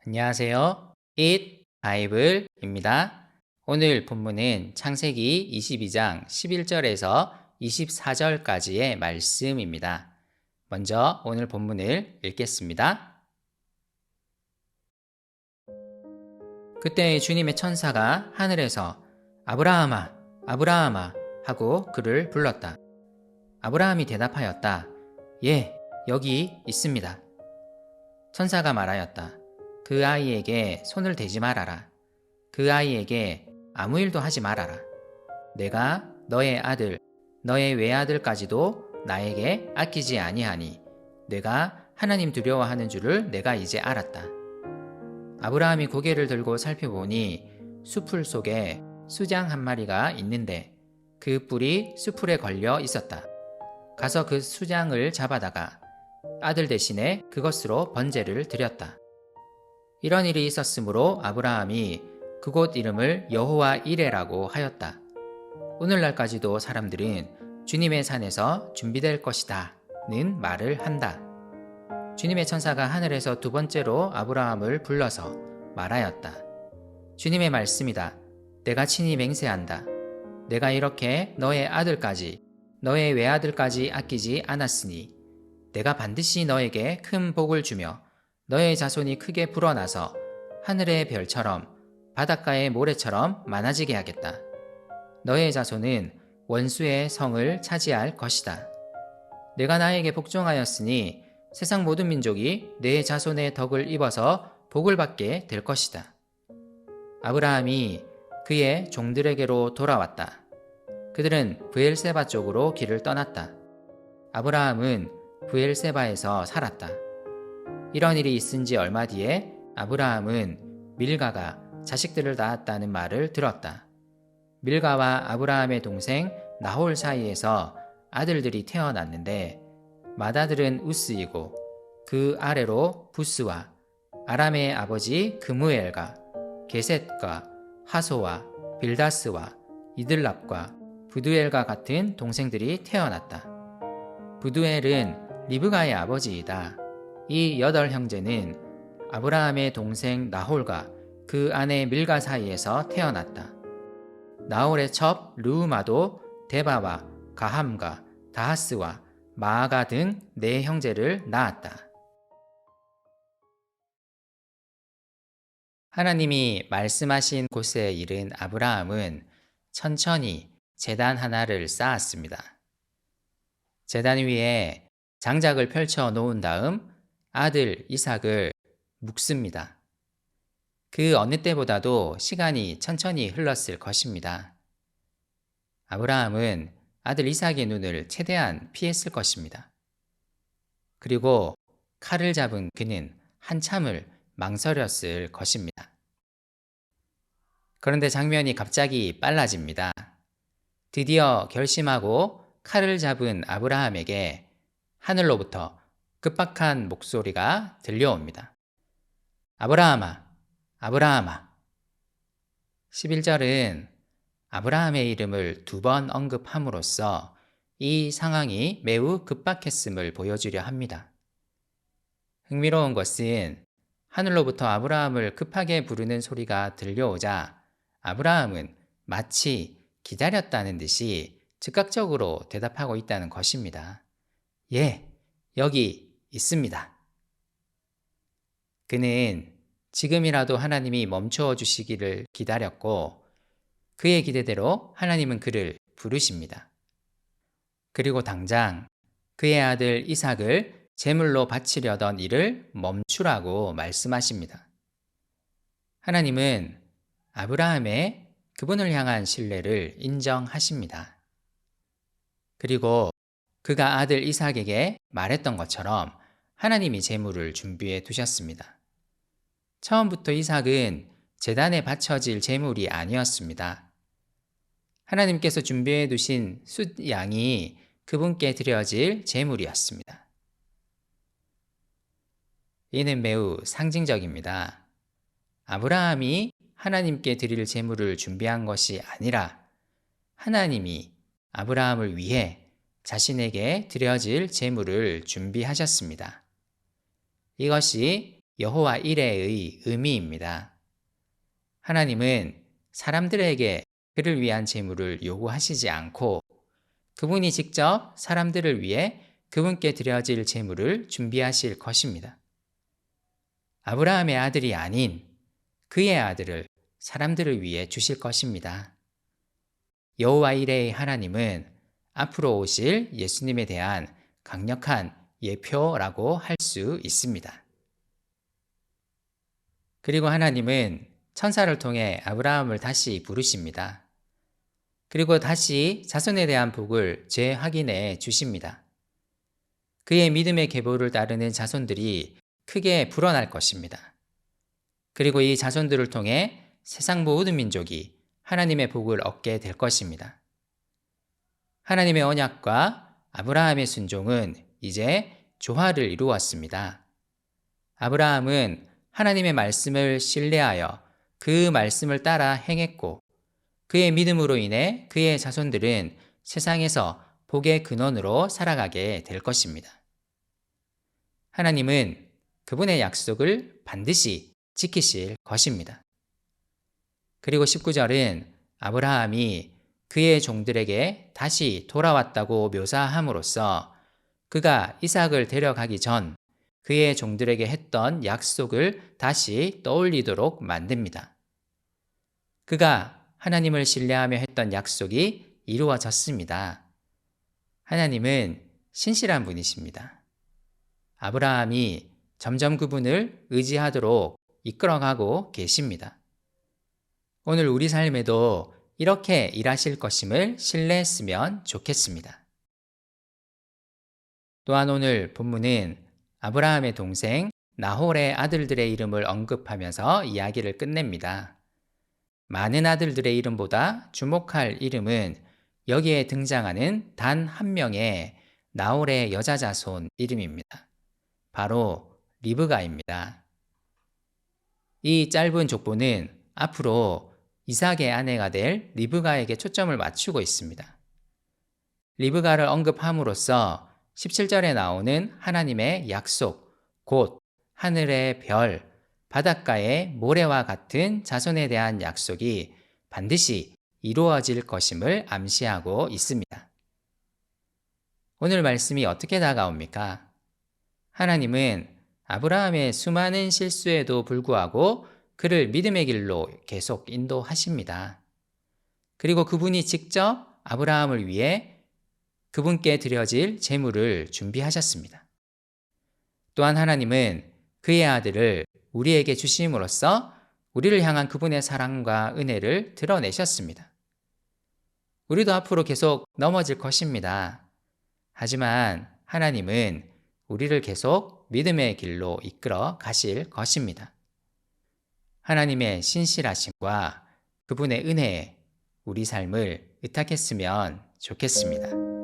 안녕하세요. Eat 바이블입니다. 오늘 본문은 창세기 22장 11절에서 24절까지의 말씀입니다. 먼저 오늘 본문을 읽겠습니다. 그때 주님의 천사가 하늘에서 아브라함아, 아브라함아 하고 그를 불렀다. 아브라함이 대답하였다. 예, 여기 있습니다. 천사가 말하였다. 그 아이에게 손을 대지 말아라. 그 아이에게 아무 일도 하지 말아라. 내가 너의 아들, 너의 외아들까지도 나에게 아끼지 아니하니 내가 하나님 두려워하는 줄을 내가 이제 알았다. 아브라함이 고개를 들고 살펴보니 수풀 속에 수장 한 마리가 있는데 그 뿔이 수풀에 걸려 있었다. 가서 그 수장을 잡아다가 아들 대신에 그것으로 번제를 드렸다. 이런 일이 있었으므로 아브라함이 그곳 이름을 여호와 이레라고 하였다. 오늘날까지도 사람들은 주님의 산에서 준비될 것이다 는 말을 한다. 주님의 천사가 하늘에서 두 번째로 아브라함을 불러서 말하였다. 주님의 말씀이다. 내가 친히 맹세한다. 내가 이렇게 너의 아들까지 너의 외아들까지 아끼지 않았으니 내가 반드시 너에게 큰 복을 주며 너의 자손이 크게 불어나서 하늘의 별처럼 바닷가의 모래처럼 많아지게 하겠다. 너의 자손은 원수의 성을 차지할 것이다. 내가 나에게 복종하였으니 세상 모든 민족이 내 자손의 덕을 입어서 복을 받게 될 것이다. 아브라함이 그의 종들에게로 돌아왔다. 그들은 브엘세바 쪽으로 길을 떠났다. 아브라함은 브엘세바에서 살았다. 이런 일이 있은 지 얼마 뒤에 아브라함은 밀가가 자식들을 낳았다는 말을 들었다. 밀가와 아브라함의 동생 나홀 사이에서 아들들이 태어났는데 맏아들은 우스이고 그 아래로 부스와 아람의 아버지 그무엘과 게셋과 하소와 빌다스와 이들랍과 부두엘과 같은 동생들이 태어났다. 부두엘은 리브가의 아버지이다. 이 8형제는 아브라함의 동생 나홀과 그 아내 밀가 사이에서 태어났다. 나홀의 첩 르우마도 데바와 가함과 다하스와 마아가 등 4형제를 낳았다. 하나님이 말씀하신 곳에 이른 아브라함은 천천히 제단 하나를 쌓았습니다. 제단 위에 장작을 펼쳐 놓은 다음 아들 이삭을 묵습니다. 그 어느 때보다도 시간이 천천히 흘렀을 것입니다. 아브라함은 아들 이삭의 눈을 최대한 피했을 것입니다. 그리고 칼을 잡은 그는 한참을 망설였을 것입니다. 그런데 장면이 갑자기 빨라집니다. 드디어 결심하고 칼을 잡은 아브라함에게 하늘로부터 급박한 목소리가 들려옵니다. 아브라함아, 아브라함아. 11절은 아브라함의 이름을 2번 언급함으로써 이 상황이 매우 급박했음을 보여주려 합니다. 흥미로운 것은 하늘로부터 아브라함을 급하게 부르는 소리가 들려오자 아브라함은 마치 기다렸다는 듯이 즉각적으로 대답하고 있다는 것입니다. 예, 여기 있습니다. 그는 지금이라도 하나님이 멈춰 주시기를 기다렸고 그의 기대대로 하나님은 그를 부르십니다. 그리고 당장 그의 아들 이삭을 제물로 바치려던 일을 멈추라고 말씀하십니다. 하나님은 아브라함의 그분을 향한 신뢰를 인정하십니다. 그리고 그가 아들 이삭에게 말했던 것처럼 하나님이 제물을 준비해 두셨습니다. 처음부터 이삭은 제단에 바쳐질 제물이 아니었습니다. 하나님께서 준비해 두신 숫양이 그분께 드려질 제물이었습니다. 이는 매우 상징적입니다. 아브라함이 하나님께 드릴 제물을 준비한 것이 아니라 하나님이 아브라함을 위해 자신에게 드려질 제물을 준비하셨습니다. 이것이 여호와 이레의 의미입니다. 하나님은 사람들에게 그를 위한 제물을 요구하시지 않고 그분이 직접 사람들을 위해 그분께 드려질 제물을 준비하실 것입니다. 아브라함의 아들이 아닌 그의 아들을 사람들을 위해 주실 것입니다. 여호와 이레의 하나님은 앞으로 오실 예수님에 대한 강력한 예표라고 할 수 있습니다. 그리고 하나님은 천사를 통해 아브라함을 다시 부르십니다. 그리고 다시 자손에 대한 복을 재확인해 주십니다. 그의 믿음의 계보를 따르는 자손들이 크게 불어날 것입니다. 그리고 이 자손들을 통해 세상 모든 민족이 하나님의 복을 얻게 될 것입니다. 하나님의 언약과 아브라함의 순종은 이제 조화를 이루었습니다. 아브라함은 하나님의 말씀을 신뢰하여 그 말씀을 따라 행했고 그의 믿음으로 인해 그의 자손들은 세상에서 복의 근원으로 살아가게 될 것입니다. 하나님은 그분의 약속을 반드시 지키실 것입니다. 그리고 19절은 아브라함이 그의 종들에게 다시 돌아왔다고 묘사함으로써 그가 이삭을 데려가기 전 그의 종들에게 했던 약속을 다시 떠올리도록 만듭니다. 그가 하나님을 신뢰하며 했던 약속이 이루어졌습니다. 하나님은 신실한 분이십니다. 아브라함이 점점 그분을 의지하도록 이끌어가고 계십니다. 오늘 우리 삶에도 이렇게 일하실 것임을 신뢰했으면 좋겠습니다. 또한 오늘 본문은 아브라함의 동생 나홀의 아들들의 이름을 언급하면서 이야기를 끝냅니다. 많은 아들들의 이름보다 주목할 이름은 여기에 등장하는 단 한 명의 나홀의 여자 자손 이름입니다. 바로 리브가입니다. 이 짧은 족보는 앞으로 이삭의 아내가 될 리브가에게 초점을 맞추고 있습니다. 리브가를 언급함으로써 17절에 나오는 하나님의 약속, 곧 하늘의 별, 바닷가의 모래와 같은 자손에 대한 약속이 반드시 이루어질 것임을 암시하고 있습니다. 오늘 말씀이 어떻게 다가옵니까? 하나님은 아브라함의 수많은 실수에도 불구하고 그를 믿음의 길로 계속 인도하십니다. 그리고 그분이 직접 아브라함을 위해 그분께 드려질 제물을 준비하셨습니다. 또한 하나님은 그의 아들을 우리에게 주심으로써 우리를 향한 그분의 사랑과 은혜를 드러내셨습니다. 우리도 앞으로 계속 넘어질 것입니다. 하지만 하나님은 우리를 계속 믿음의 길로 이끌어 가실 것입니다. 하나님의 신실하심과 그분의 은혜에 우리 삶을 의탁했으면 좋겠습니다.